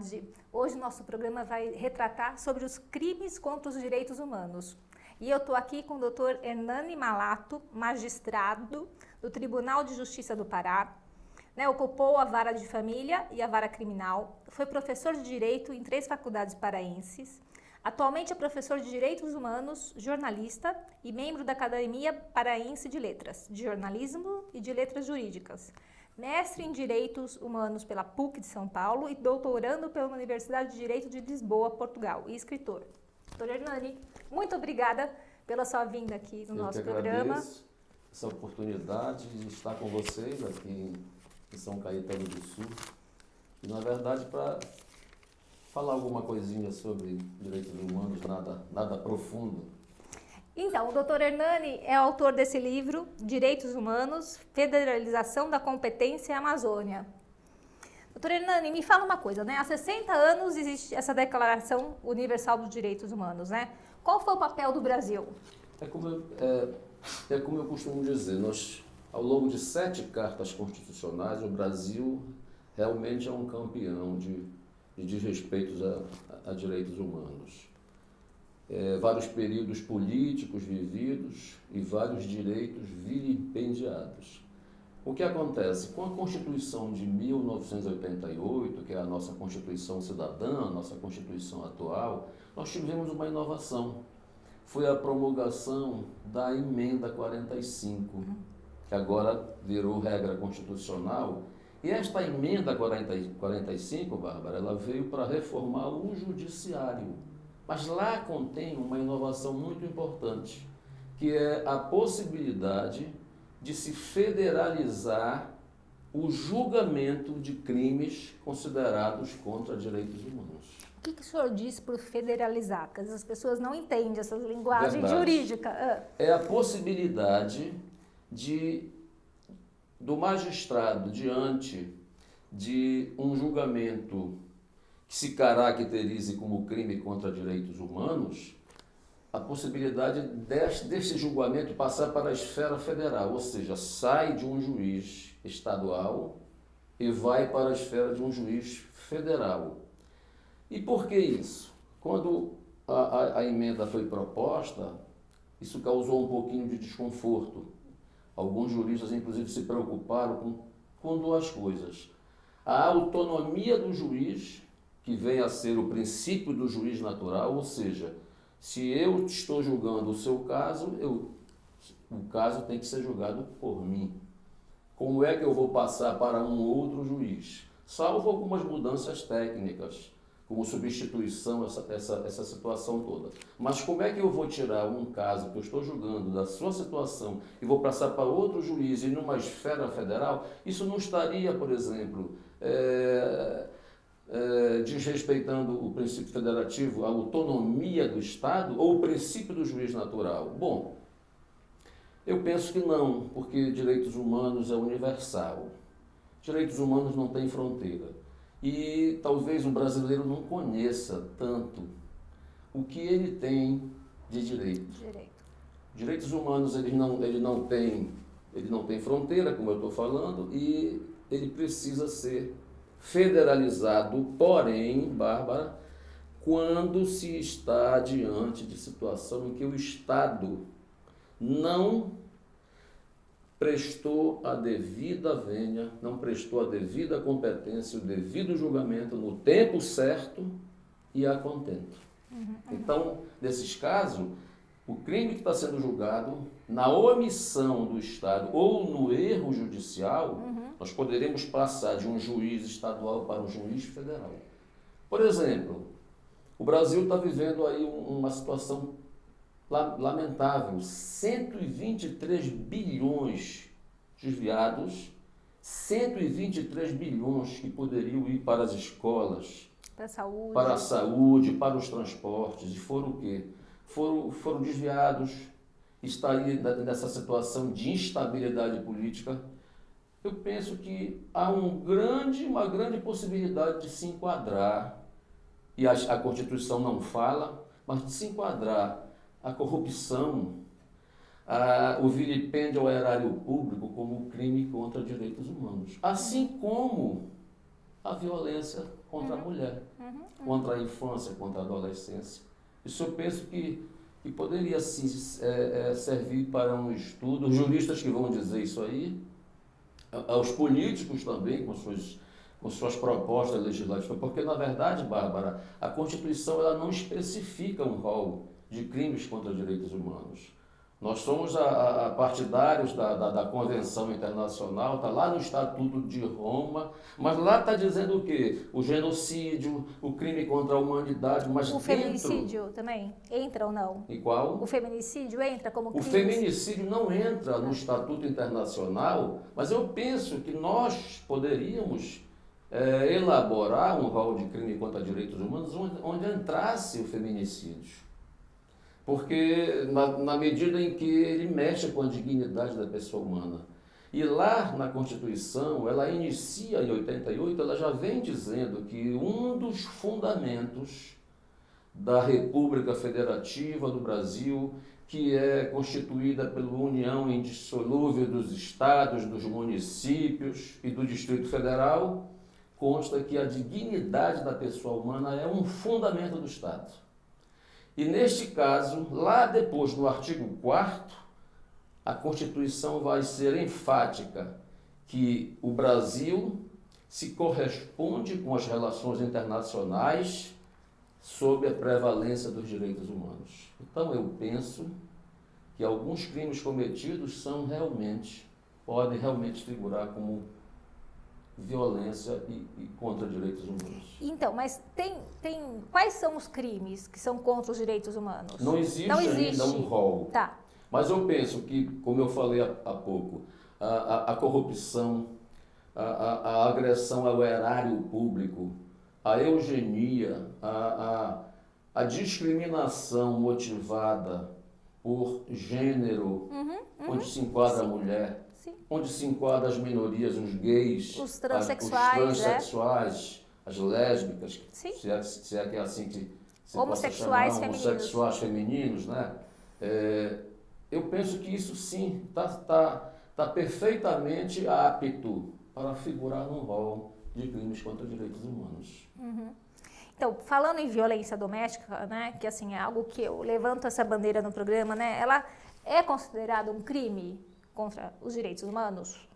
tarde. Hoje o nosso programa vai retratar sobre os crimes contra os direitos humanos. E eu estou aqui com o Dr. Hernani Malato, magistrado do Tribunal de Justiça do Pará, ocupou a vara de família e a vara criminal, foi professor de Direito em 3 faculdades paraenses, atualmente é professor de Direitos Humanos, jornalista e membro da Academia Paraense de Letras, de Jornalismo e de Letras Jurídicas, mestre em Direitos Humanos pela PUC de São Paulo e doutorando pela Universidade de Direito de Lisboa, Portugal, e escritor. Doutor Hernani, muito obrigada pela sua vinda aqui no nosso programa. Agradeço essa oportunidade de estar com vocês aqui em São Caetano do Sul. E, na verdade, para falar alguma coisinha sobre direitos humanos, nada profundo. Então, o Dr. Hernani é autor desse livro, Direitos Humanos, Federalização da Competência Amazônia. Doutor Hernani, me fala uma coisa, Há 60 anos existe essa Declaração Universal dos Direitos Humanos, Qual foi o papel do Brasil? É como eu costumo dizer, nós, ao longo de 7 cartas constitucionais, o Brasil realmente é um campeão de desrespeitos a direitos humanos. Vários períodos políticos vividos e vários direitos vilipendiados. O que acontece? Com a Constituição de 1988, que é a nossa Constituição cidadã, a nossa Constituição atual, nós tivemos uma inovação. Foi a promulgação da Emenda 45, que agora virou regra constitucional. E esta Emenda 45, Bárbara, ela veio para reformar o judiciário. Mas lá contém uma inovação muito importante, que é a possibilidade de se federalizar o julgamento de crimes considerados contra direitos humanos. O que o senhor diz por federalizar? Porque as pessoas não entendem essa linguagem jurídica. É a possibilidade do magistrado, diante de um julgamento que se caracterize como crime contra direitos humanos, a possibilidade desse julgamento passar para a esfera federal, ou seja, sai de um juiz estadual e vai para a esfera de um juiz federal. E por que isso? Quando a emenda foi proposta, isso causou um pouquinho de desconforto. Alguns juristas, inclusive, se preocuparam com 2 coisas. A autonomia do juiz, que vem a ser o princípio do juiz natural, ou seja, se eu estou julgando o seu caso, o caso tem que ser julgado por mim. Como é que eu vou passar para um outro juiz? Salvo algumas mudanças técnicas, como substituição, essa situação toda. Mas como é que eu vou tirar um caso que eu estou julgando da sua situação e vou passar para outro juiz e numa esfera federal? Isso não estaria, por exemplo, desrespeitando o princípio federativo, a autonomia do Estado ou o princípio do juiz natural? Bom, eu penso que não, porque direitos humanos é universal. Direitos humanos não têm fronteira. E talvez o brasileiro não conheça tanto o que ele tem de direito. Direitos humanos ele não tem fronteira, como eu estou falando, e ele precisa ser federalizado, porém, Bárbara, quando se está diante de situação em que o Estado não prestou a devida vênia, não prestou a devida competência, o devido julgamento no tempo certo e a contento. Então, nesses casos, o crime que está sendo julgado, na omissão do Estado ou no erro judicial, nós poderemos passar de um juiz estadual para um juiz federal. Por exemplo, o Brasil está vivendo aí uma situação lamentável, 123 bilhões desviados, 123 bilhões que poderiam ir para as escolas, para a saúde, para os transportes, e foram o quê? Foram desviados, está aí nessa situação de instabilidade política. Eu penso que há uma grande possibilidade de se enquadrar, e a Constituição não fala, mas de se enquadrar a corrupção, o vilipêndio ao erário público como crime contra direitos humanos. Assim como a violência contra a mulher, contra a infância, contra a adolescência. Isso eu penso que poderia sim servir para um estudo. Os juristas que vão dizer isso aí, aos políticos também, com suas propostas legislativas, porque na verdade, Bárbara, a Constituição ela não especifica um rol de crimes contra direitos humanos. Nós somos partidários da Convenção Internacional, está lá no Estatuto de Roma, mas lá está dizendo o quê? O genocídio, o crime contra a humanidade, mas o feminicídio também entra ou não? E qual? O feminicídio entra como crime? O feminicídio não entra no Estatuto Internacional, mas eu penso que nós poderíamos elaborar um rol de crime contra direitos humanos onde entrasse o feminicídio. Porque na medida em que ele mexe com a dignidade da pessoa humana. E lá na Constituição, ela inicia em 88, ela já vem dizendo que um dos fundamentos da República Federativa do Brasil, que é constituída pela união indissolúvel dos estados, dos municípios e do Distrito Federal, consta que a dignidade da pessoa humana é um fundamento do Estado. E neste caso, lá depois, no artigo 4º, a Constituição vai ser enfática que o Brasil se corresponde com as relações internacionais sob a prevalência dos direitos humanos. Então eu penso que alguns crimes cometidos podem realmente figurar como violência e contra direitos humanos. Então, mas quais são os crimes que são contra os direitos humanos? Não existe ainda um rol. Tá. Mas eu penso que, como eu falei há pouco, a corrupção, a agressão ao erário público, a eugenia, a discriminação motivada por gênero, onde se enquadra a mulher, onde se enquadra as minorias, os gays, os transexuais, as lésbicas, se é que é assim que se homossexuais possa chamar, homossexuais femininos, né? Eu penso que isso sim está perfeitamente apto para figurar num rol de crimes contra direitos humanos. Então, falando em violência doméstica, né, que assim é algo que eu levanto essa bandeira no programa, né, ela é considerada um crime contra os direitos humanos?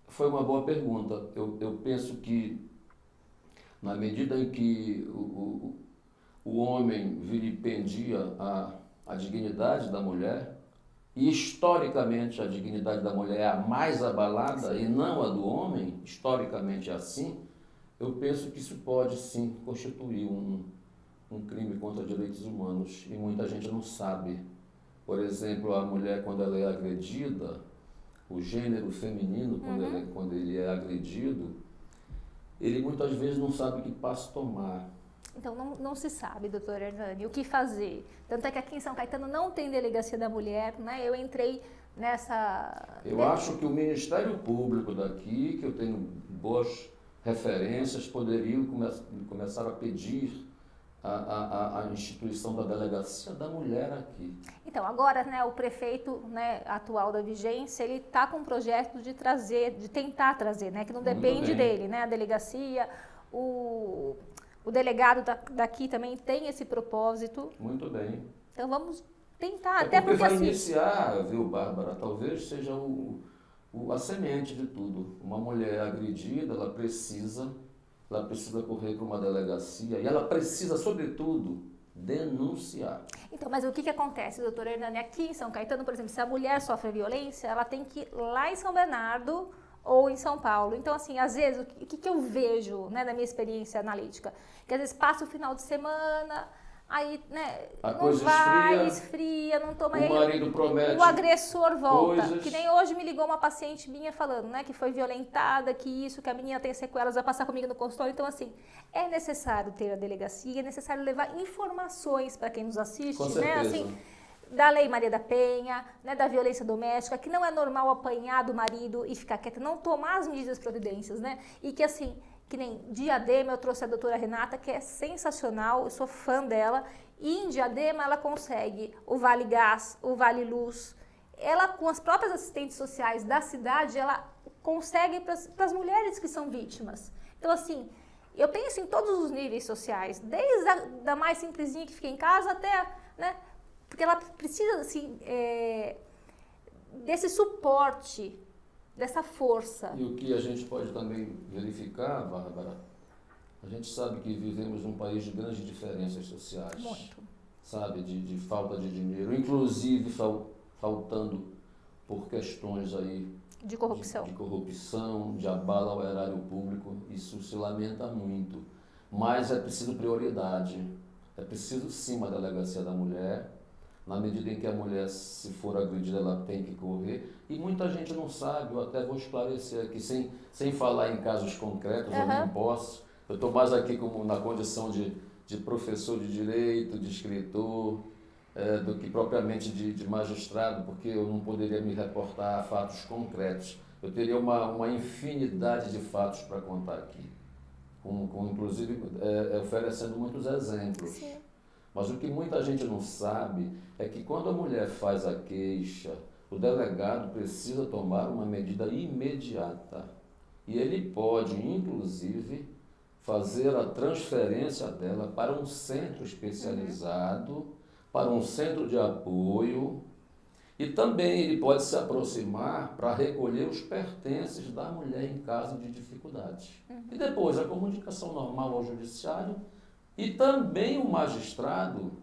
Foi uma boa pergunta. Eu penso que na medida em que o homem vilipendia a dignidade da mulher, e historicamente a dignidade da mulher é a mais abalada e não a do homem, historicamente é assim, eu penso que isso pode sim constituir um crime contra direitos humanos e muita gente não sabe. Por exemplo, a mulher quando ela é agredida, o gênero feminino quando ele é agredido, ele muitas vezes não sabe que passo tomar. Então não se sabe, doutor Hernani, o que fazer. Tanto é que aqui em São Caetano não tem delegacia da mulher, né? Eu entrei nessa... Eu acho que o Ministério Público daqui, que eu tenho boas referências, poderiam começar a pedir a instituição da delegacia da mulher aqui. Então, agora, né, o prefeito, né, atual da vigência, ele está com um projeto de tentar trazer, né, que não depende dele, né, a delegacia, o delegado daqui também tem esse propósito. Muito bem. Então, vamos tentar, até porque vai assim... iniciar, viu, Bárbara, talvez seja a semente de tudo. Uma mulher agredida, ela precisa correr para uma delegacia e ela precisa, sobretudo, denunciar. Então, mas o que acontece, doutor Hernani? Aqui em São Caetano, por exemplo, se a mulher sofre violência, ela tem que ir lá em São Bernardo ou em São Paulo. Então, assim, às vezes, o que eu vejo, né, na minha experiência analítica? Que às vezes passa o final de semana, aí, né, a não coisa vai, esfria, não toma... O marido promete o agressor volta. coisas. Que nem hoje me ligou uma paciente minha falando, né, que foi violentada, que a menina tem sequelas, vai passar comigo no consultório. Então, assim, é necessário ter a delegacia, é necessário levar informações para quem nos assiste, Com né, certeza. assim, da Lei Maria da Penha, né, da violência doméstica, que não é normal apanhar do marido e ficar quieta, não tomar as medidas providências, né, e que assim... Que nem Diadema, eu trouxe a doutora Renata, que é sensacional, eu sou fã dela. E em Diadema ela consegue o Vale Gás, o Vale Luz. Ela, com as próprias assistentes sociais da cidade, ela consegue para as mulheres que são vítimas. Então, assim, Eu penso em todos os níveis sociais, desde a da mais simplesinha que fica em casa até, né? Porque ela precisa, assim, desse suporte, dessa força. E o que a gente pode também verificar, Bárbara, a gente sabe que vivemos num país de grandes diferenças sociais. Muito. Sabe, de falta de dinheiro, inclusive faltando por questões aí De corrupção. de corrupção, de abalo ao erário público, isso se lamenta muito. Mas é preciso prioridade, é preciso sim uma delegacia da mulher, na medida em que a mulher, se for agredida, ela tem que correr. E muita gente não sabe, eu até vou esclarecer aqui, sem falar em casos concretos, eu não posso. Eu estou mais aqui como na condição de professor de direito, de escritor, do que propriamente de magistrado, porque eu não poderia me reportar a fatos concretos. Eu teria uma infinidade de fatos para contar aqui, inclusive oferecendo muitos exemplos. Sim. Mas o que muita gente não sabe é que quando a mulher faz a queixa, o delegado precisa tomar uma medida imediata. E ele pode, inclusive, fazer a transferência dela para um centro especializado, para um centro de apoio, e também ele pode se aproximar para recolher os pertences da mulher em caso de dificuldades. E depois a comunicação normal ao judiciário e também o magistrado,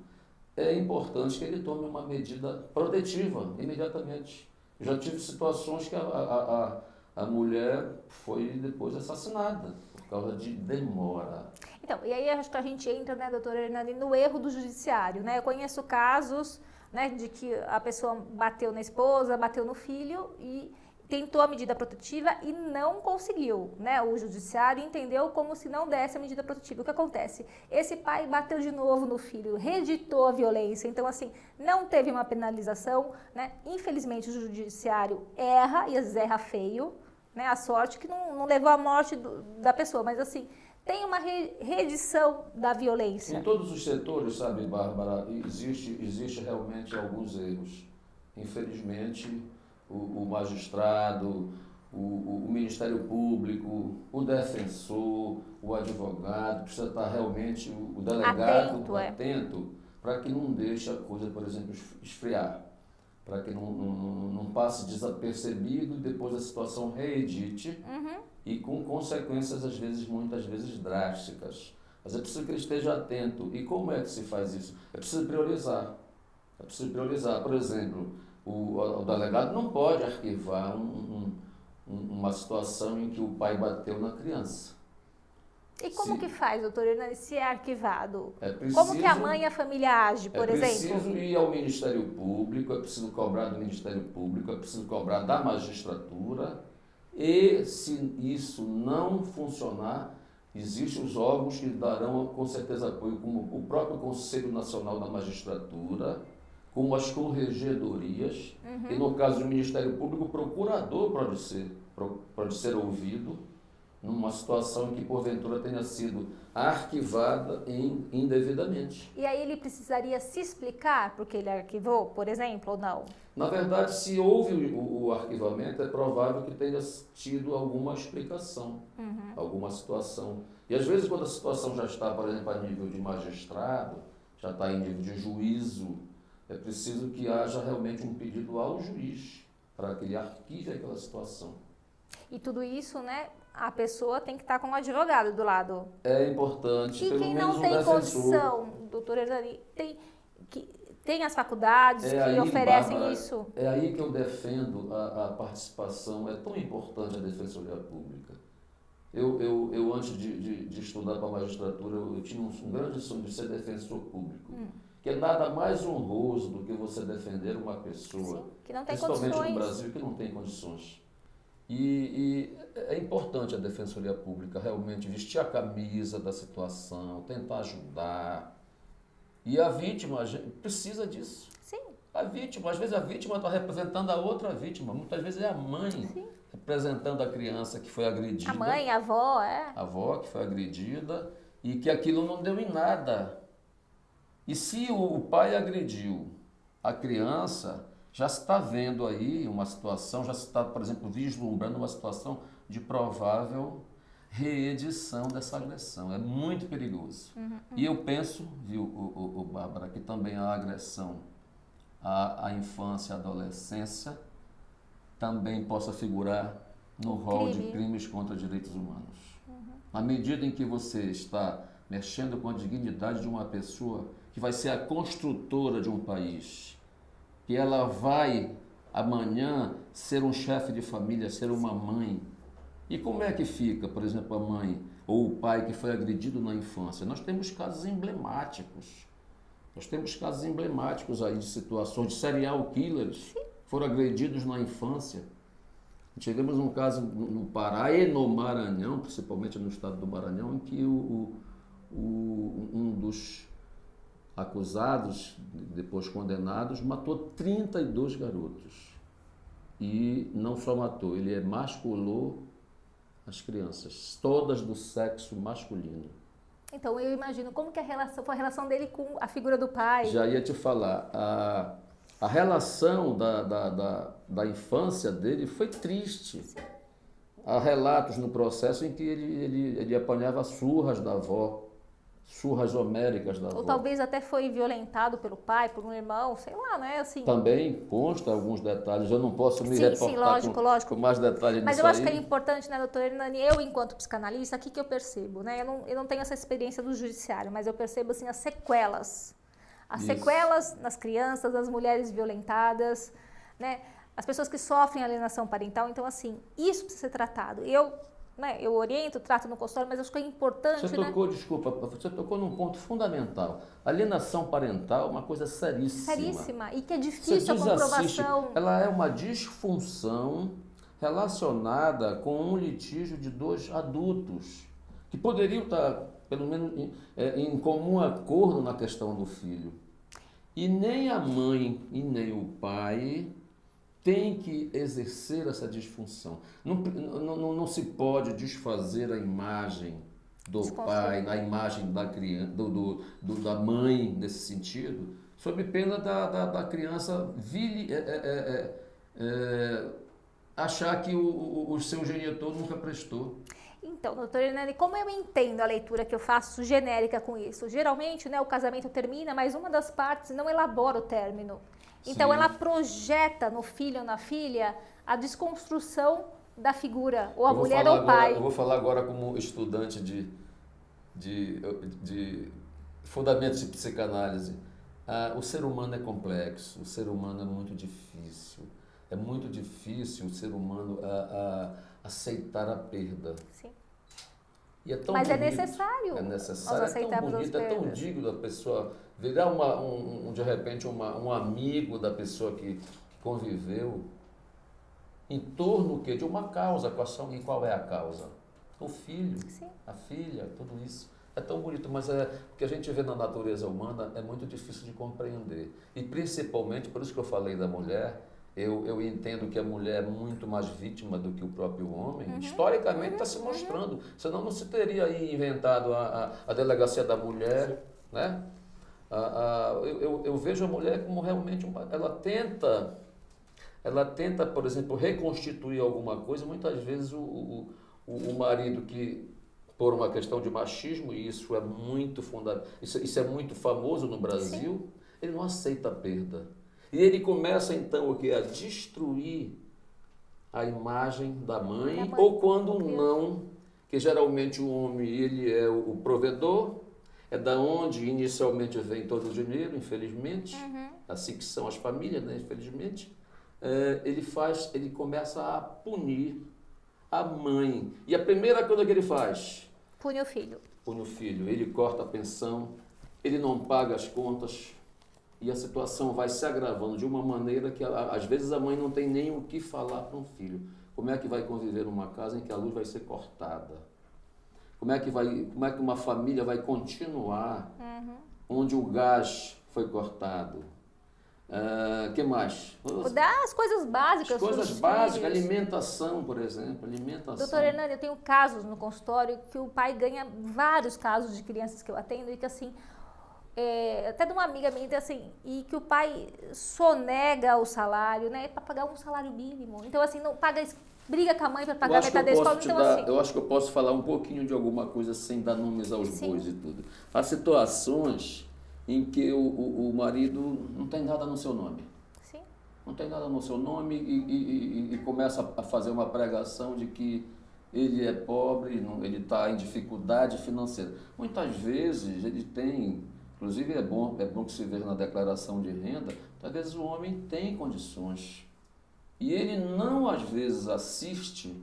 é importante que ele tome uma medida protetiva imediatamente. Eu já tive situações que a mulher foi depois assassinada por causa de demora. Então, e aí acho que a gente entra, né, doutora Hernani, no erro do judiciário, né? Eu conheço casos, né, de que a pessoa bateu na esposa, bateu no filho e tentou a medida protetiva e não conseguiu, né? O judiciário entendeu como se não desse a medida protetiva. O que acontece? Esse pai bateu de novo no filho, reeditou a violência, então assim, não teve uma penalização, né? Infelizmente o judiciário erra, e às vezes erra feio, né? A sorte que não levou à morte da pessoa, mas assim, tem uma reedição da violência. Em todos os setores, sabe, Bárbara, existe realmente alguns erros. Infelizmente, o magistrado, o Ministério Público, o defensor, o advogado, precisa estar realmente, o delegado, atento para que não deixe a coisa, por exemplo, esfriar, para que não passe desapercebido e depois a situação reedite e com consequências, às vezes, muitas vezes drásticas. Mas é preciso que ele esteja atento. E como é que se faz isso? É preciso priorizar. É preciso priorizar. Por exemplo, o delegado não pode arquivar uma situação em que o pai bateu na criança. E como que faz, doutora Hernani, se é arquivado? É preciso, como que a mãe e a família agem, por exemplo? É preciso ir ao Ministério Público, é preciso cobrar do Ministério Público, é preciso cobrar da magistratura. E se isso não funcionar, existem os órgãos que darão com certeza apoio, como o próprio Conselho Nacional da Magistratura, como as corregedorias, e no caso do Ministério Público, o procurador pode ser ouvido numa situação em que porventura tenha sido arquivada indevidamente. E aí ele precisaria se explicar porque ele arquivou, por exemplo, ou não? Na verdade, se houve o arquivamento, é provável que tenha tido alguma explicação, alguma situação. E às vezes quando a situação já está, por exemplo, a nível de magistrado, já está em nível de juízo, é preciso que haja realmente um pedido ao juiz para que ele arquive aquela situação. E tudo isso, né, a pessoa tem que estar com um advogado do lado. É importante, e pelo quem menos não tem condição, doutora Hernani, tem as faculdades que oferecem Bárbara, isso? É aí que eu defendo a participação, é tão importante a Defensoria Pública. Eu antes de estudar para a magistratura, eu tinha um grande sonho de ser defensor público. Que é nada mais honroso do que você defender uma pessoa, sim, que não tem principalmente condições. no Brasil, que não tem condições. E é importante a Defensoria Pública realmente vestir a camisa da situação, tentar ajudar. E a vítima precisa disso. Sim. A vítima, às vezes a vítima está representando a outra vítima, muitas vezes é a mãe representando a criança que foi agredida. A mãe, a avó, A avó que foi agredida e que aquilo não deu em nada. E se o pai agrediu a criança, já se está vendo aí uma situação, já se está, por exemplo, vislumbrando uma situação de provável reedição dessa agressão. É muito perigoso. E eu penso, viu, Bárbara, que também a agressão à infância e adolescência também possa figurar no rol de crimes contra direitos humanos. Na medida em que você está mexendo com a dignidade de uma pessoa que vai ser a construtora de um país, que ela vai amanhã ser um chefe de família, ser uma mãe. E como é que fica, por exemplo, a mãe ou o pai que foi agredido na infância? Nós temos casos emblemáticos. Nós temos casos emblemáticos aí de situações de serial killers que foram agredidos na infância. Tivemos um caso no Pará e no Maranhão, principalmente no estado do Maranhão, em que um dos acusados, depois condenados, matou 32 garotos. E não só matou, ele emasculou as crianças, todas do sexo masculino. Então, eu imagino como que foi a relação dele com a figura do pai. Já ia te falar, a relação da infância dele foi triste. Há relatos no processo em que ele apanhava surras da avó, surras homéricas da avó. Ou talvez até foi violentado pelo pai, por um irmão, sei lá, né? Assim. Também consta alguns detalhes, eu não posso me reportar com mais detalhes Mas nisso eu acho aí. que é importante, né, doutora Hernani, eu enquanto psicanalista, o que eu percebo, né? Eu não tenho essa experiência do judiciário, mas eu percebo, assim, as sequelas. As sequelas nas crianças, nas mulheres violentadas, né? As pessoas que sofrem alienação parental. Então, assim, isso precisa ser tratado. Eu oriento, trato no consultório, mas acho que é importante, Você tocou num ponto fundamental. Alienação parental é uma coisa seríssima. Seríssima. E que é difícil a comprovação. Ela é uma disfunção relacionada com um litígio de dois adultos que poderiam estar, pelo menos, em comum acordo na questão do filho. E nem a mãe e nem o pai tem que exercer essa disfunção. Não se pode desfazer a imagem do pai, a imagem da criança, da mãe nesse sentido, sob pena da criança achar que o seu genitor nunca prestou. Então, doutora Hernani, como eu entendo a leitura que eu faço genérica com isso? Geralmente, né, o casamento termina, mas uma das partes não elabora o término. Então, ela projeta no filho ou na filha a desconstrução da figura, ou a mulher ou o pai. Eu vou falar agora como estudante de fundamentos de psicanálise. O ser humano é complexo, o ser humano é muito difícil. É muito difícil o ser humano aceitar a perda. Sim. E é tão Mas bonito, é necessário. É tão bonito, é tão digno da pessoa virar de repente um amigo da pessoa que conviveu em torno de uma causa. E qual é a causa? O filho, Sim. a filha, tudo isso. É tão bonito, mas o que a gente vê na natureza humana é muito difícil de compreender. E principalmente, por isso que eu falei da mulher, eu entendo que a mulher é muito mais vítima do que o próprio homem. Historicamente está se mostrando. Senão não se teria aí inventado a delegacia da mulher, né? Eu vejo a mulher como realmente ela tenta, por exemplo, reconstituir alguma coisa. Muitas vezes o marido que, por uma questão de machismo, e isso é muito isso é muito famoso no Brasil, sim, ele não aceita a perda. E ele começa então a destruir a imagem da mãe, ou quando não, que geralmente o homem ele é o provedor, é da onde inicialmente vem todo o dinheiro, infelizmente, assim que são as famílias, né, infelizmente, ele começa a punir a mãe. E a primeira coisa que ele faz? Pune o filho. Pune o filho. Ele corta a pensão, ele não paga as contas, e a situação vai se agravando de uma maneira que, às vezes, a mãe não tem nem o que falar para um filho. Como é que vai conviver numa casa em que a luz vai ser cortada? Como é que uma família vai continuar onde o gás foi cortado? Que mais? As coisas básicas. As coisas básicas, alimentação, por exemplo. Doutora Hernani, eu tenho casos no consultório que o pai ganha vários casos de crianças que eu atendo e que, assim, até de uma amiga minha, assim, e que o pai sonega o salário, né, para pagar um salário mínimo. Então, assim, não paga briga com a mãe para pagar metade da escola, então assim... Eu acho que eu posso falar um pouquinho de alguma coisa sem dar nomes aos bois e tudo. Há situações em que o marido não tem nada no seu nome. Sim. Não tem nada no seu nome e começa a fazer uma pregação de que ele é pobre, ele está em dificuldade financeira. Muitas vezes ele tem, inclusive é bom que se veja na declaração de renda, às vezes o homem tem condições. E ele não, às vezes, assiste,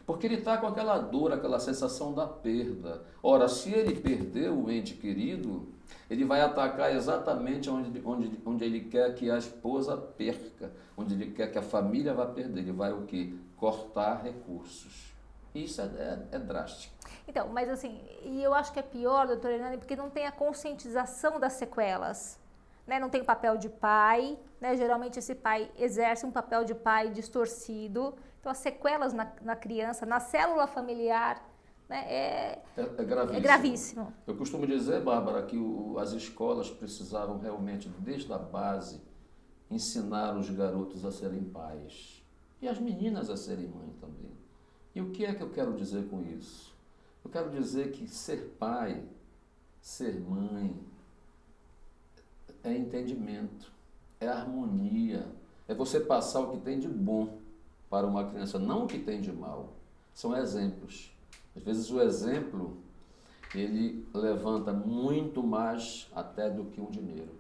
porque ele está com aquela dor, aquela sensação da perda. Ora, se ele perdeu o ente querido, ele vai atacar exatamente onde ele quer que a esposa perca, onde ele quer que a família vá perder. Ele vai o quê? Cortar recursos. Isso é drástico. Então, mas assim, e eu acho que é pior, doutora Hernani, porque não tem a conscientização das sequelas. Né? Não tem o papel de pai, né? Geralmente esse pai exerce um papel de pai distorcido. Então, as sequelas na criança, na célula familiar, né? É gravíssimo. É gravíssimo. Eu costumo dizer, Bárbara, que as escolas precisavam realmente, desde a base, ensinar os garotos a serem pais. E as meninas a serem mães também. E o que é que eu quero dizer com isso? Eu quero dizer que ser pai, ser mãe, é entendimento, é harmonia, é você passar o que tem de bom para uma criança, não o que tem de mal. São exemplos. Às vezes o exemplo, ele levanta muito mais até do que um dinheiro,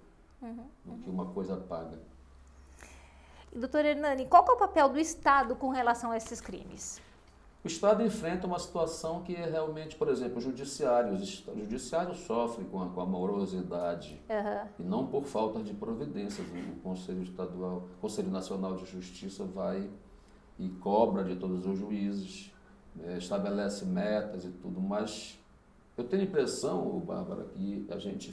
do que uma coisa paga. E, doutora Hernani, qual que é o papel do Estado com relação a esses crimes? O Estado enfrenta uma situação que é realmente, por exemplo, o judiciário sofre com a morosidade e não por falta de providências. O Conselho Nacional de Justiça vai e cobra de todos os juízes, estabelece metas e tudo, mas eu tenho a impressão, Bárbara, que a gente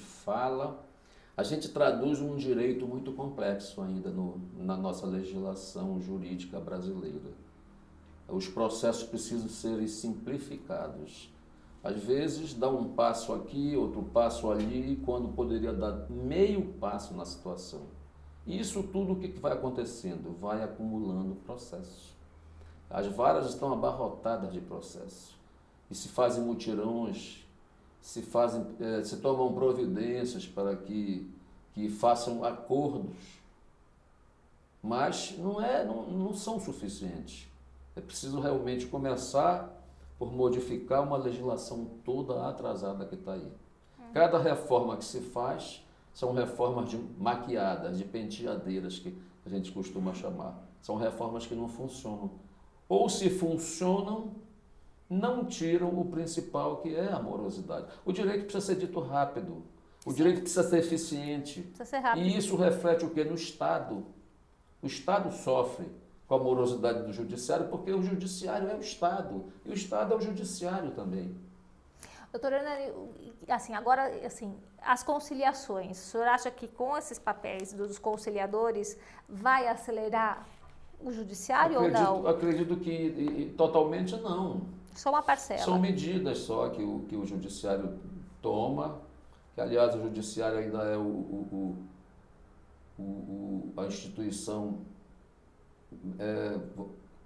traduz um direito muito complexo ainda na nossa legislação jurídica brasileira. Os processos precisam ser simplificados. Às vezes dá um passo aqui, outro passo ali, quando poderia dar meio passo na situação. E isso tudo o que vai acontecendo? Vai acumulando processos. As varas estão abarrotadas de processos. E se fazem mutirões, se tomam providências para que façam acordos. Mas não são suficientes. É preciso realmente começar por modificar uma legislação toda atrasada que está aí. Cada reforma que se faz são reformas maquiadas, de penteadeiras, que a gente costuma chamar. São reformas que não funcionam. Ou se funcionam, não tiram o principal, que é a morosidade. O direito precisa ser dito rápido. O direito precisa ser eficiente. Precisa ser rápido. E isso reflete o quê? No Estado. O Estado sofre com a morosidade do judiciário, porque o judiciário é o Estado, e o Estado é o judiciário também. Doutora Hernani, assim, agora, assim, as conciliações, o senhor acha que com esses papéis dos conciliadores vai acelerar o judiciário ou não? Acredito que totalmente não. Só uma parcela. São medidas só que o judiciário toma, que aliás o judiciário ainda é a instituição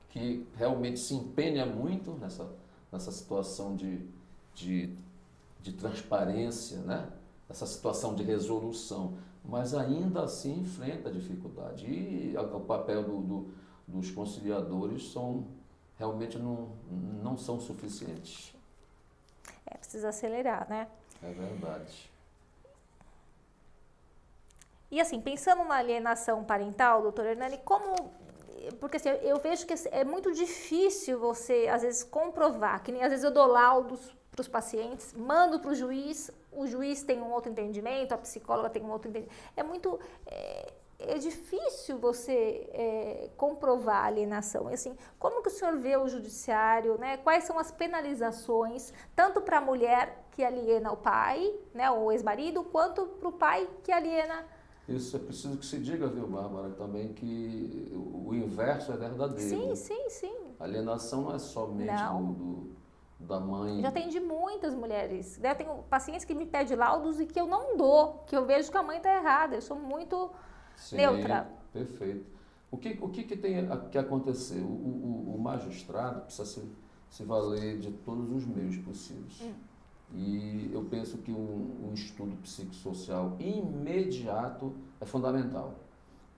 que realmente se empenha muito nessa situação de transparência, né? Essa situação de resolução, mas ainda assim enfrenta dificuldade. E o papel dos conciliadores realmente não são suficientes. Precisa acelerar, né? É verdade. E assim, pensando na alienação parental, doutora Hernani, porque assim, eu vejo que é muito difícil você, às vezes, comprovar, que nem às vezes eu dou laudos para os pacientes, mando para o juiz tem um outro entendimento, a psicóloga tem um outro entendimento. É difícil você comprovar a alienação. E assim, como que o senhor vê o judiciário, né? Quais são as penalizações, tanto para a mulher que aliena o pai, né, o ex-marido, quanto para o pai que aliena. Isso é preciso que se diga, viu, Bárbara, também que o inverso é verdadeiro. Sim. A alienação não é somente da mãe. Já atendi muitas mulheres. Eu tenho pacientes que me pedem laudos e que eu não dou, que eu vejo que a mãe está errada. Eu sou muito neutra. Perfeito. O que tem que acontecer? O magistrado precisa se valer de todos os meios possíveis. E eu penso que um estudo psicossocial imediato é fundamental.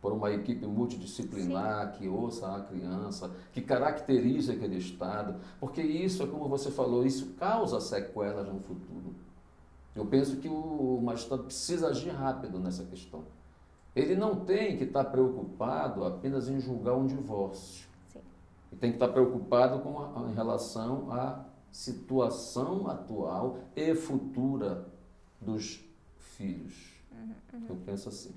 Por uma equipe multidisciplinar que ouça a criança, que caracterize aquele estado, porque isso, é como você falou, isso causa sequelas no futuro. Eu penso que o magistrado precisa agir rápido nessa questão. Ele não tem que estar preocupado apenas em julgar um divórcio. Sim. Ele tem que estar preocupado em relação à situação atual e futura dos filhos. Eu penso assim.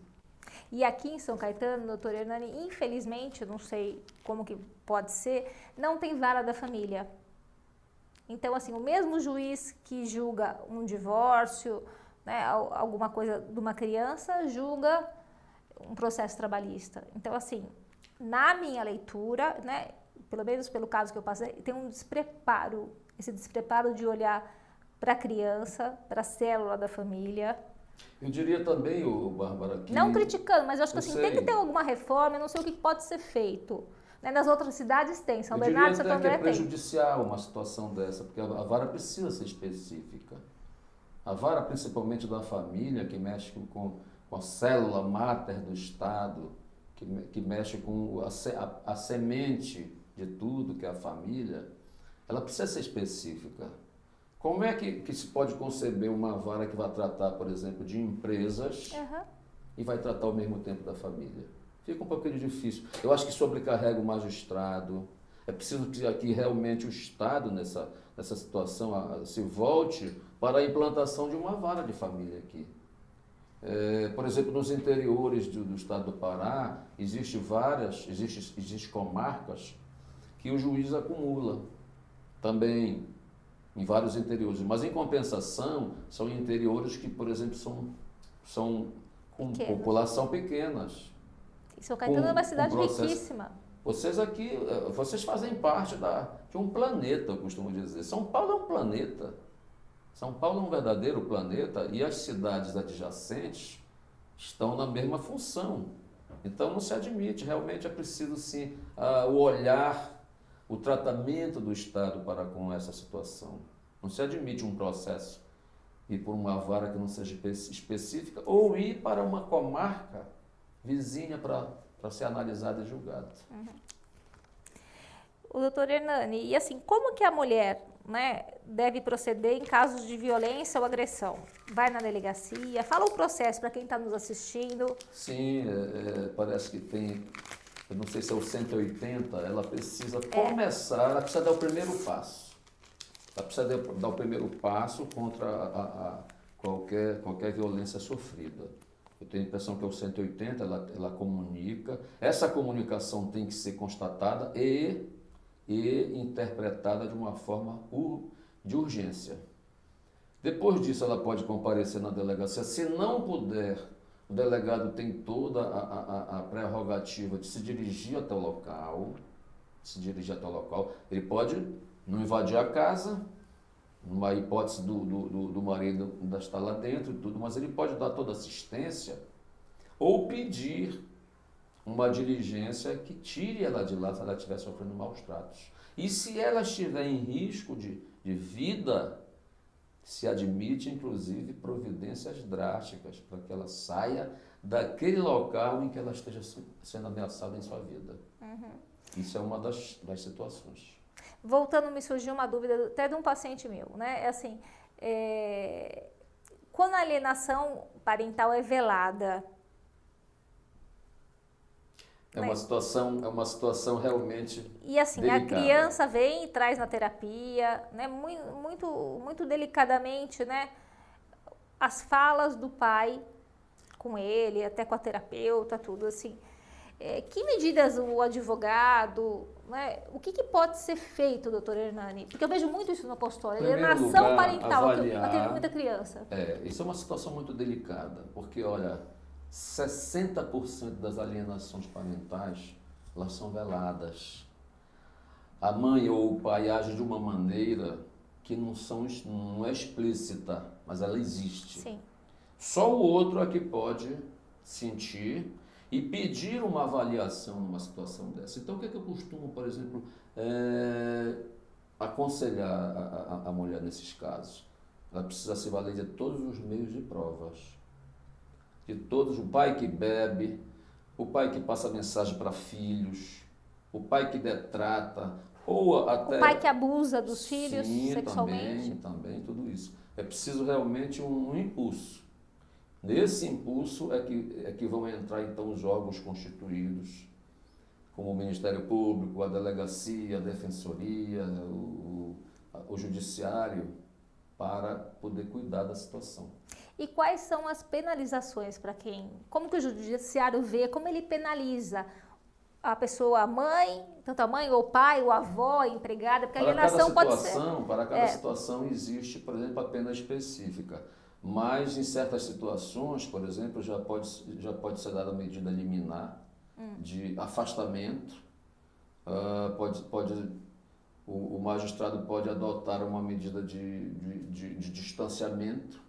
E aqui em São Caetano, doutor Hernani, infelizmente, não sei como que pode ser, não tem vara da família. Então, assim, o mesmo juiz que julga um divórcio, né, alguma coisa de uma criança, julga um processo trabalhista. Então, assim, na minha leitura, né, pelo menos pelo caso que eu passei, tem um despreparo, esse despreparo de olhar para a criança, para a célula da família. Eu diria também, Bárbara, que... Não criticando, mas eu acho que assim, tem que sei. ter alguma reforma, eu não sei o que pode ser feito. Né? Nas outras cidades tem, São Eu Bernardo e diria Santo até que André é tem. prejudicial uma situação dessa, porque a vara precisa ser específica. A vara, principalmente da família, que mexe com a célula máter do Estado, que mexe com a semente de tudo, que é a família, ela precisa ser específica. Como é que se pode conceber uma vara que vai tratar, por exemplo, de empresas e vai tratar ao mesmo tempo da família? Fica um pouquinho difícil. Eu acho que sobrecarrega o magistrado. É preciso que realmente o Estado, nessa situação, se volte para a implantação de uma vara de família aqui. Por exemplo, nos interiores do Estado do Pará, existem comarcas que o juiz acumula também em vários interiores. Mas, em compensação, são interiores que, por exemplo, são com população pequenas. E São Caetano é uma cidade riquíssima. Vocês aqui, vocês fazem parte de um planeta, eu costumo dizer. São Paulo é um planeta. São Paulo é um verdadeiro planeta e as cidades adjacentes estão na mesma função. Então não se admite, realmente é preciso sim o olhar, o tratamento do Estado para com essa situação. Não se admite um processo ir por uma vara que não seja específica ou ir para uma comarca vizinha para ser analisado e julgado. O doutor Hernani, e assim, como que a mulher, né, deve proceder em casos de violência ou agressão? Vai na delegacia? Fala o processo para quem está nos assistindo. Sim, parece que tem, eu não sei se é o 180, ela precisa começar, ela precisa dar o primeiro passo. Ela precisa dar o primeiro passo contra qualquer violência sofrida. Eu tenho a impressão que é o 180, ela comunica. Essa comunicação tem que ser constatada e interpretada de uma forma de urgência. Depois disso, ela pode comparecer na delegacia. Se não puder, o delegado tem toda a prerrogativa de se dirigir até o local. Ele pode não invadir a casa, numa hipótese do marido ainda estar lá dentro e tudo, mas ele pode dar toda assistência ou pedir uma diligência que tire ela de lá se ela estiver sofrendo maus tratos. E se ela estiver em risco de vida, se admite, inclusive, providências drásticas para que ela saia daquele local em que ela esteja sendo ameaçada em sua vida. Isso é uma das situações. Voltando, me surgiu uma dúvida até de um paciente meu, né? Quando a alienação parental é velada, é uma situação realmente e assim, delicada. A criança vem e traz na terapia, né, muito delicadamente, né, as falas do pai com ele, até com a terapeuta, tudo assim. Que medidas o advogado, né, o que pode ser feito, doutor Hernani? Porque eu vejo muito isso no consultório, alienação parental, aqui muita criança. Isso é uma situação muito delicada, porque, olha, 60% das alienações parentais, elas são veladas. A mãe ou o pai agem de uma maneira que não é explícita, mas ela existe. Sim. Só o outro é que pode sentir e pedir uma avaliação numa situação dessa. Então, o que é que eu costumo, por exemplo, aconselhar a mulher nesses casos? Ela precisa se valer de todos os meios de provas. De todos, o pai que bebe, o pai que passa mensagem para filhos, o pai que detrata, ou até... O pai que abusa dos filhos Sim, sexualmente. também, tudo isso. É preciso realmente um impulso. Nesse impulso é que vão entrar então os órgãos constituídos, como o Ministério Público, a Delegacia, a Defensoria, o Judiciário, para poder cuidar da situação. E quais são as penalizações para quem? Como que o Judiciário vê? Como ele penaliza a pessoa, a mãe, tanto a mãe ou o pai, ou a avó, a empregada? Porque a alienação pode ser... Para cada situação existe, por exemplo, a pena específica. Mas em certas situações, por exemplo, já pode ser dada medida liminar de afastamento, o magistrado pode adotar uma medida de distanciamento,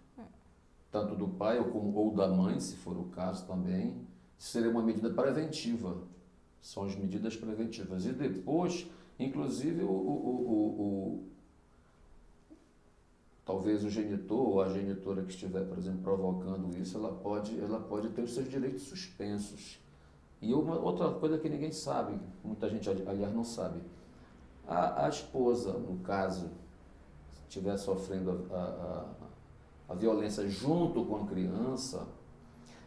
tanto do pai ou da mãe, se for o caso também. Seria uma medida preventiva, são as medidas preventivas. E depois, inclusive, talvez o genitor ou a genitora que estiver, por exemplo, provocando isso, ela pode ter os seus direitos suspensos. E outra coisa que ninguém sabe, muita gente, aliás, não sabe, a esposa, no caso, se estiver sofrendo a violência junto com a criança,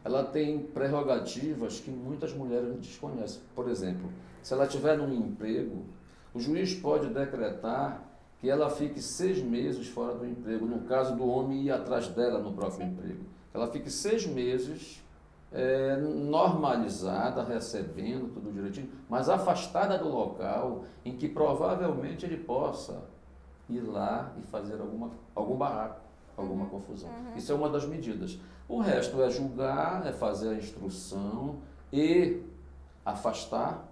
ela tem prerrogativas que muitas mulheres desconhecem. Por exemplo, se ela estiver num emprego, o juiz pode decretar que ela fique 6 meses fora do emprego, no caso do homem ir atrás dela no próprio emprego. Ela fique 6 meses normalizada, recebendo tudo direitinho, mas afastada do local em que provavelmente ele possa ir lá e fazer algum barraco, alguma confusão. Isso é uma das medidas. O resto é julgar, é fazer a instrução e afastar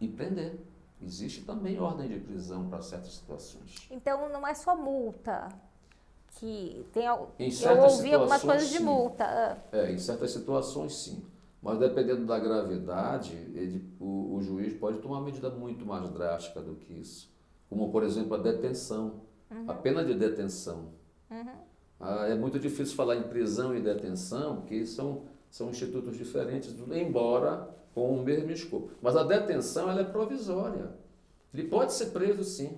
e prender. Existe também ordem de prisão para certas situações. Então não é só multa, que tem... Eu ouvi algumas coisas de sim. multa. Em certas situações sim. Mas dependendo da gravidade, o juiz pode tomar uma medida muito mais drástica do que isso. Como, por exemplo, a detenção. A pena de detenção. É muito difícil falar em prisão e detenção, porque são institutos diferentes, embora com o mesmo escopo. Mas a detenção ela é provisória. Ele pode ser preso, sim.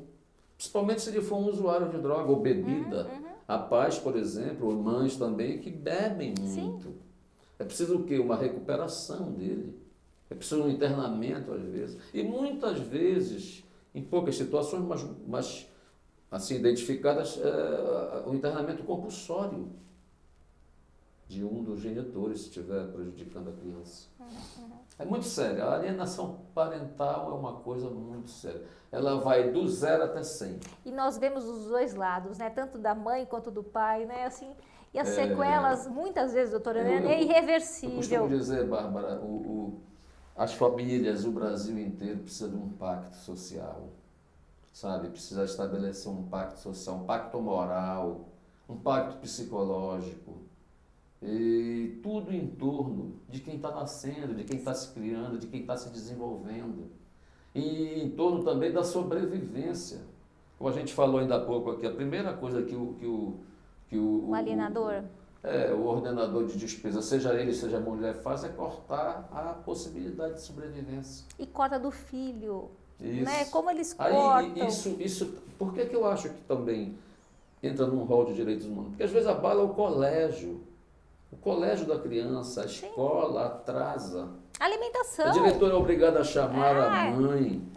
Principalmente se ele for um usuário de droga ou bebida. Há pais, por exemplo, ou mães também, que bebem muito. Sim. É preciso o quê? Uma recuperação dele. É preciso um internamento, às vezes. E muitas vezes, em poucas situações, mas assim, identificadas, o internamento compulsório de um dos genitores, se estiver prejudicando a criança. É muito sério. A alienação parental é uma coisa muito séria. Ela vai do 0 até 100. E nós vemos os dois lados, né? Tanto da mãe quanto do pai, né? Assim, e as sequelas, muitas vezes, doutora, é irreversível. Eu costumo dizer, Bárbara, as famílias, o Brasil inteiro precisa de um pacto social, sabe? Precisa estabelecer um pacto social, um pacto moral, um pacto psicológico. E tudo em torno de quem está nascendo, de quem está se criando, de quem está se desenvolvendo. E em torno também da sobrevivência. Como a gente falou ainda há pouco aqui, a primeira coisa que o alienador, o ordenador de despesa, seja ele, seja a mulher, faz é cortar a possibilidade de sobrevivência. E corta do filho, isso. Né? Como eles cortam. Isso, por que eu acho que também entra num rol de direitos humanos? Porque às vezes abala o colégio da criança, a escola atrasa. Alimentação. A diretora é obrigada a chamar a mãe,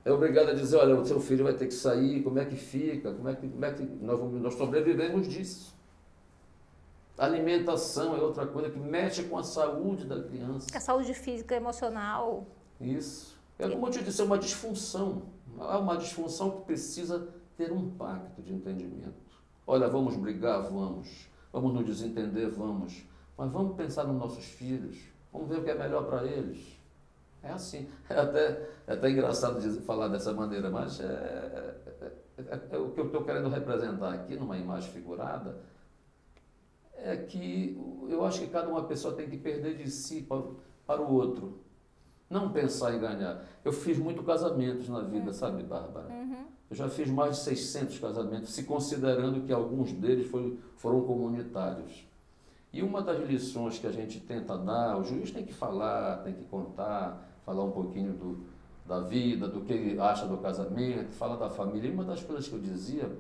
é obrigada a dizer, olha, o seu filho vai ter que sair, como é que fica, como é que nós sobrevivemos disso. A alimentação é outra coisa que mexe com a saúde da criança. A saúde física, emocional. Isso. Como eu te disse, é uma disfunção. Há uma disfunção que precisa ter um pacto de entendimento. Olha, vamos brigar? Vamos. Vamos nos desentender? Vamos. Mas vamos pensar nos nossos filhos. Vamos ver o que é melhor para eles. É assim. É até engraçado falar dessa maneira, mas o que eu estou querendo representar aqui, numa imagem figurada, é que eu acho que cada uma pessoa tem que perder de si para o outro. Não pensar em ganhar. Eu fiz muito casamentos na vida, sabe, Bárbara? Eu já fiz mais de 600 casamentos, se considerando que alguns deles foram comunitários. E uma das lições que a gente tenta dar, o juiz tem que falar, tem que contar, falar um pouquinho da vida, do que ele acha do casamento, fala da família. E uma das coisas que eu dizia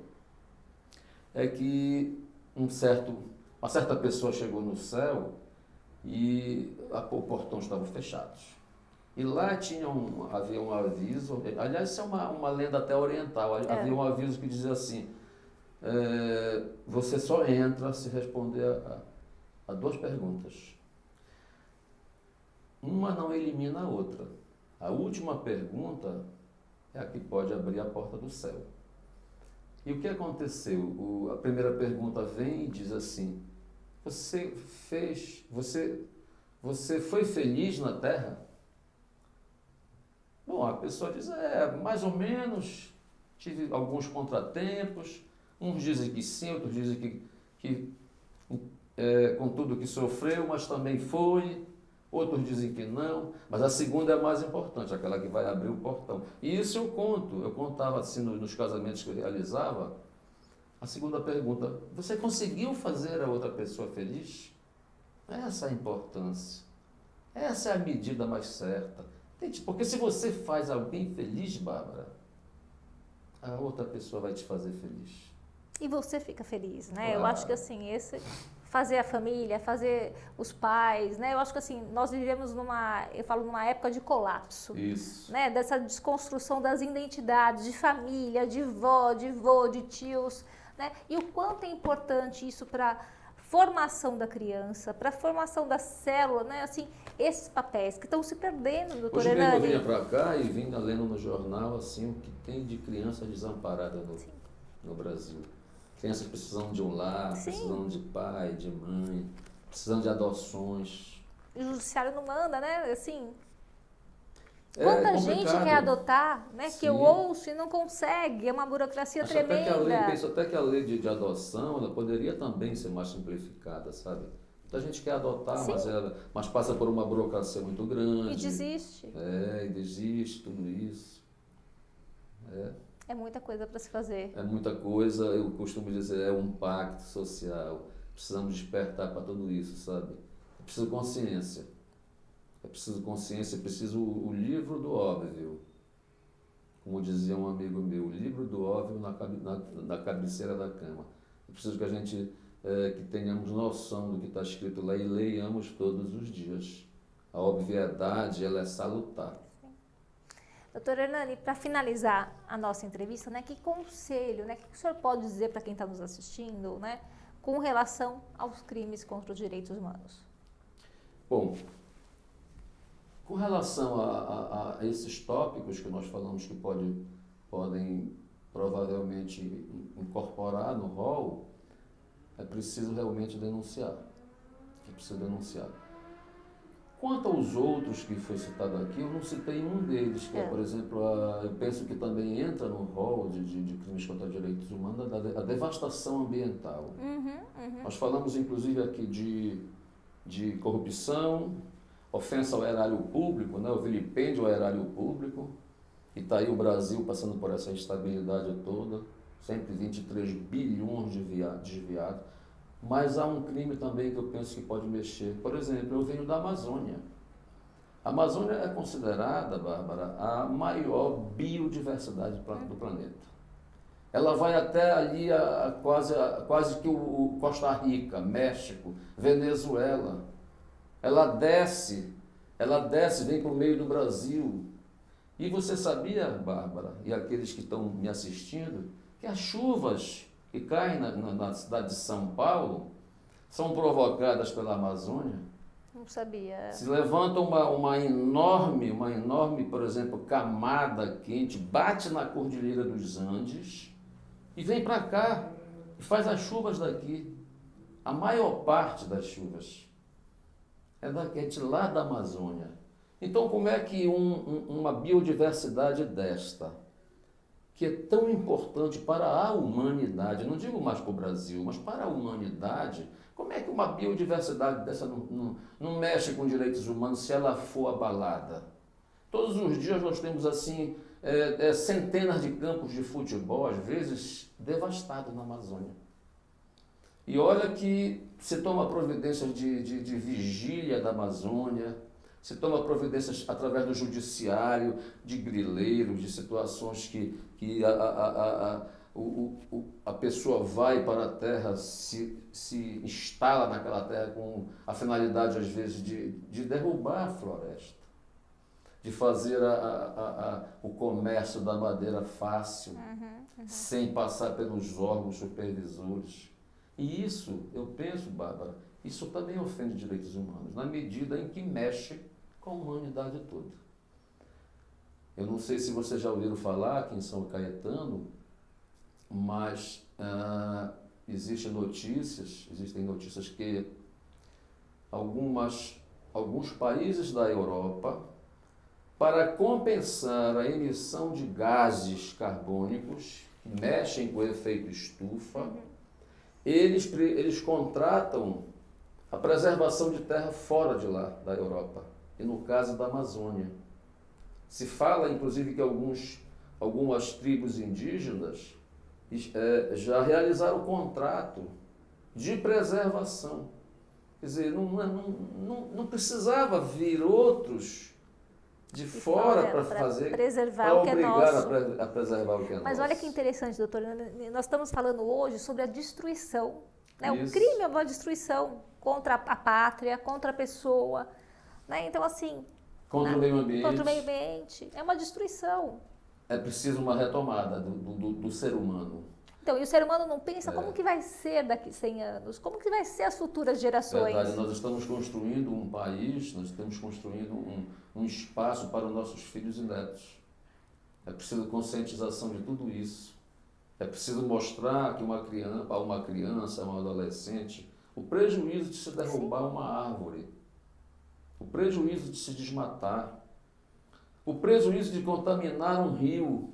é que uma certa pessoa chegou no céu e o portão estava fechado. E lá havia um aviso, aliás, isso é uma lenda até oriental, havia um aviso que dizia assim, você só entra se responder a 2 perguntas. Uma não elimina a outra. A última pergunta é a que pode abrir a porta do céu. E o que aconteceu? A primeira pergunta vem e diz assim, você foi feliz na Terra? Bom, a pessoa diz, mais ou menos, tive alguns contratempos, uns dizem que sim, outros dizem que com tudo que sofreu, mas também foi, outros dizem que não, mas a segunda é a mais importante, aquela que vai abrir o portão. E isso eu contava assim nos casamentos que eu realizava, a segunda pergunta, você conseguiu fazer a outra pessoa feliz? Essa é a importância, essa é a medida mais certa. Entende? Porque se você faz alguém feliz, Bárbara, a outra pessoa vai te fazer feliz. E você fica feliz, né? Claro. Eu acho que assim, fazer a família, fazer os pais, né? Eu acho que assim, nós vivemos numa época de colapso. Isso. Né? Dessa desconstrução das identidades, de família, de vó, de vô, de tios, né? E o quanto é importante isso para formação da criança, para a formação da célula, né? Assim, esses papéis que estão se perdendo, doutor Hoje mesmo eu Hernani. vinha para cá e vinha lendo no jornal assim, o que tem de crianças desamparadas no Brasil. Crianças precisando de um lar, precisando de pai, de mãe, precisando de adoções. O judiciário não manda, né? Assim, quanta gente quer adotar, né? Que eu ouço e não consegue, é uma burocracia tremenda. Penso até que a lei de adoção ela poderia também ser mais simplificada, sabe? Muita gente quer adotar, mas passa por uma burocracia muito grande. E desiste. E desiste, tudo isso. É muita coisa para se fazer. É muita coisa, eu costumo dizer, é um pacto social. Precisamos despertar para tudo isso, sabe? É preciso consciência. É preciso o livro do óbvio. Como dizia um amigo meu, o livro do óbvio na cabeceira da cama. É preciso que a gente que tenhamos noção do que está escrito lá e leiamos todos os dias. A obviedade, ela é salutar. Doutor Hernani, para finalizar a nossa entrevista, né, que conselho, né, que o senhor pode dizer para quem está nos assistindo, né, com relação aos crimes contra os direitos humanos? Bom, com relação a esses tópicos que nós falamos que podem provavelmente incorporar no rol, é preciso realmente denunciar. É preciso denunciar. Quanto aos outros que foi citado aqui, eu não citei um deles, que por exemplo, eu penso que também entra no rol de crimes contra direitos humanos, a devastação ambiental. Nós falamos inclusive aqui de corrupção, ofensa ao erário público, né, o vilipêndio ao erário público, e está aí o Brasil passando por essa instabilidade toda, 123 bilhões desviados. Mas há um crime também que eu penso que pode mexer. Por exemplo, eu venho da Amazônia. A Amazônia é considerada, Bárbara, a maior biodiversidade do planeta. Ela vai até ali quase que o Costa Rica, México, Venezuela. Ela desce, vem para o meio do Brasil. E você sabia, Bárbara, e aqueles que estão me assistindo, que as chuvas que caem na cidade de São Paulo são provocadas pela Amazônia? Não sabia. Se levanta uma enorme, por exemplo, camada quente, bate na Cordilheira dos Andes e vem para cá e faz as chuvas daqui. A maior parte das chuvas é de lá da Amazônia. Então, como é que uma biodiversidade desta, que é tão importante para a humanidade, não digo mais para o Brasil, mas para a humanidade, Como é que uma biodiversidade dessa não mexe com direitos humanos se ela for abalada? Todos os dias nós temos assim centenas de campos de futebol, às vezes devastados na Amazônia. E olha que se toma providências de vigília da Amazônia, se toma providências através do judiciário, de grileiros, de situações que a pessoa vai para a terra, se instala naquela terra com a finalidade, às vezes, de derrubar a floresta, de fazer o comércio da madeira fácil, sem passar pelos órgãos supervisores. E isso, eu penso, Bárbara, isso também ofende direitos humanos, na medida em que mexe com a humanidade toda. Eu não sei se vocês já ouviram falar aqui em São Caetano, mas existem notícias que alguns países da Europa, para compensar a emissão de gases carbônicos que mexem com o efeito estufa, eles contratam a preservação de terra fora de lá, da Europa, e no caso da Amazônia. Se fala, inclusive, que algumas tribos indígenas já realizaram o contrato de preservação. Quer dizer, não precisava vir outros de fora para fazer, preservar o que é nosso. a preservar o que é nosso. Mas olha que interessante, doutor, nós estamos falando hoje sobre a destruição, né? O Isso. crime é uma destruição contra a pátria, contra a pessoa, né? Então, assim... Contra o meio ambiente. Contra o meio ambiente. É uma destruição. É preciso uma retomada do ser humano. Então, e o ser humano não pensa como que vai ser daqui 100 anos, como que vai ser as futuras gerações. Verdade, nós estamos construindo um país, nós estamos construindo um espaço para os nossos filhos e netos. É preciso conscientização de tudo isso. É preciso mostrar que uma criança, um adolescente, o prejuízo de se derrubar uma árvore, o prejuízo de se desmatar, o prejuízo de contaminar um rio,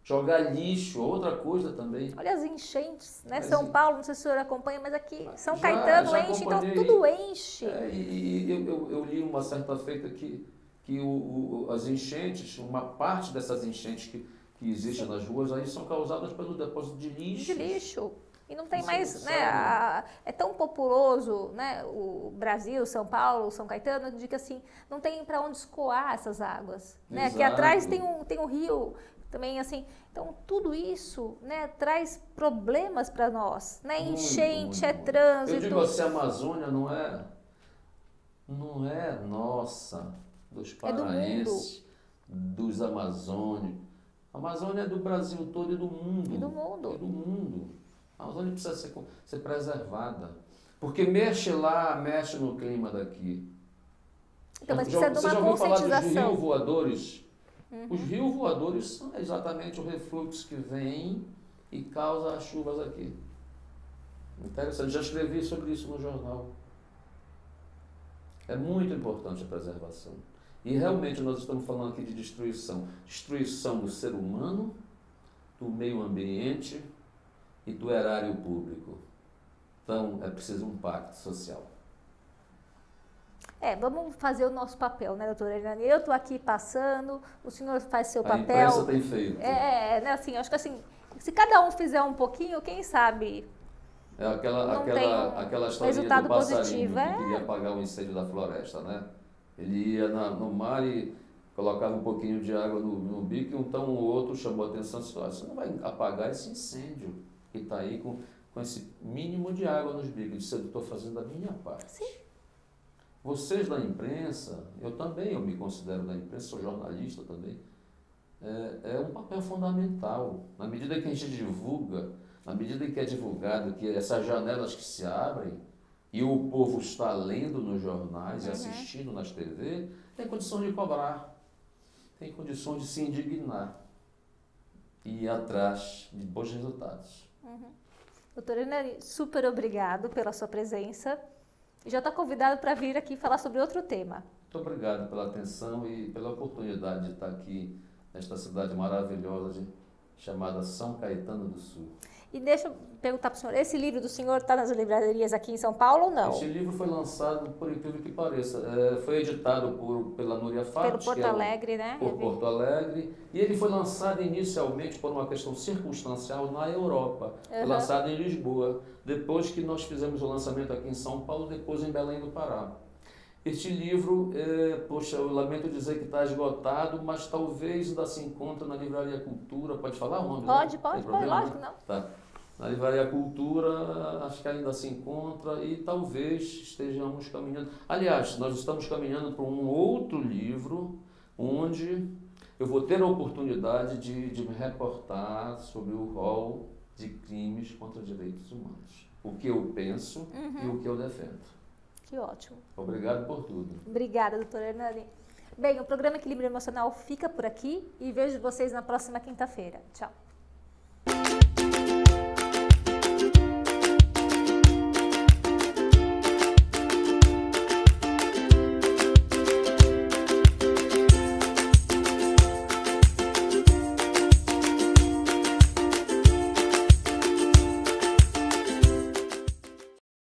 jogar lixo, outra coisa também. Olha as enchentes, né? São Paulo, não sei se o senhor acompanha, mas aqui São Já Caetano enche, então tudo enche. Eu li uma certa feita que as enchentes, uma parte dessas enchentes que existem nas ruas aí são causadas pelo depósito de lixo. De lixo. E não tem Isso mais, é né? É tão populoso, né? O Brasil, São Paulo, São Caetano, de que assim, não tem para onde escoar essas águas. Né? Aqui atrás tem um rio também, assim. Então, tudo isso, né, traz problemas para nós. Né? Enchente, muito. Trânsito. Eu digo assim, a Amazônia não é nossa, dos paraenses, dos amazônicos. A Amazônia é do Brasil todo e do mundo. E do mundo. E do mundo. A Amazônia precisa ser preservada. Porque mexe lá, mexe no clima daqui. Então, mas precisa de uma conscientização. Você já ouviu falar dos rios voadores? Os rios voadores são exatamente o refluxo que vem e causa as chuvas aqui. Interessante, já escrevi sobre isso no jornal. É muito importante a preservação. E realmente nós estamos falando aqui de destruição. Destruição do ser humano, do meio ambiente e do erário público. Então, é preciso um pacto social. Vamos fazer o nosso papel, né, doutora Hernani? Eu estou aqui passando, o senhor faz seu papel. A imprensa tem feito. Né, assim, acho que assim, se cada um fizer um pouquinho, quem sabe... É aquela historinha do passarinho que queria apagar o incêndio da floresta, né? Ele ia no mar e colocava um pouquinho de água no bico e então o outro chamou a atenção e disse, você não vai apagar esse incêndio que está aí com esse mínimo de água nos bicos. Ele disse, eu estou fazendo a minha parte. Sim. Vocês da imprensa, eu me considero da imprensa, sou jornalista também, é um papel fundamental. Na medida que a gente divulga, na medida em que é divulgado, que essas janelas que se abrem e o povo está lendo nos jornais e assistindo nas TV, tem condição de cobrar, tem condição de se indignar e ir atrás de bons resultados. Doutora Hernani, super obrigado pela sua presença. E já está convidado para vir aqui falar sobre outro tema. Muito obrigado pela atenção e pela oportunidade de estar aqui nesta cidade maravilhosa chamada São Caetano do Sul. E deixa eu perguntar para o senhor, esse livro do senhor está nas livrarias aqui em São Paulo ou não? Este livro foi lançado, por incrível que pareça, foi editado pela Núria Fati. Pelo Porto Alegre, né? Por Porto Alegre. E ele foi lançado inicialmente por uma questão circunstancial na Europa. Foi lançado em Lisboa, depois que nós fizemos o lançamento aqui em São Paulo, depois em Belém do Pará. Este livro, poxa, eu lamento dizer que está esgotado, mas talvez ainda se encontre na Livraria Cultura. Pode falar o nome? Pode, Né? lógico, não. Tá. Na Livraria Cultura, acho que ainda se encontra e talvez estejamos caminhando. Aliás, nós estamos caminhando para um outro livro, onde eu vou ter a oportunidade de me reportar sobre o rol de crimes contra direitos humanos. O que eu penso e o que eu defendo. Que ótimo. Obrigado por tudo. Obrigada, doutora Hernani. Bem, o programa Equilíbrio Emocional fica por aqui e vejo vocês na próxima quinta-feira. Tchau.